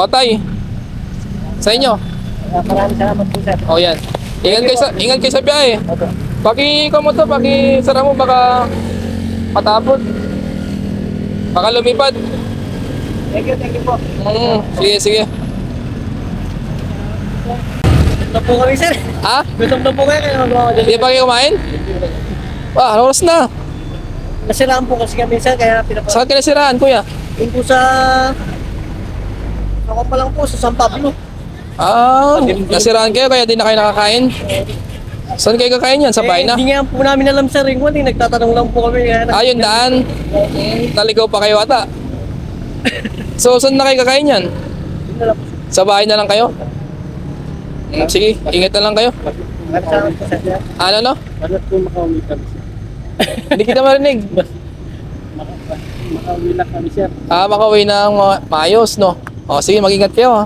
O, tay. Sa inyo. Maraming salamat po, sir. O, yan. Ingat kayo sa biyahe. Opo. Ikaw mo to, sara mo, baka patapon. Baka lumipad. Thank you po. Sige, sige. Gutom na po kami, sir. Ha? Gutom na po kayo, kaya magawa ko Hindi pa kayo kumain? Anong oras na? Nasiraan po kasi kami, sir, kaya Saan ka nasiraan, kuya? Yung po sa... Ako pa lang po, sa San Pablo. Nasiraan kayo kaya di na kayo nakakain? Saan kayo kakain yan? Sa bahay na? Hindi nga po namin alam, sir. Yung nagtatanong lang po kami. Yung daan. Naligaw pa kayo ata. So, saan na kayo kakain yan? Sa bahay na lang kayo? Sige, ingat na lang kayo. Salamat po, sir. Ano no? Ano po makauwi kami, sir? Hindi kita marinig. Makauwi lang kami, sir. Makauwi ng maayos, no? O, sige, mag-ingat kayo, ha?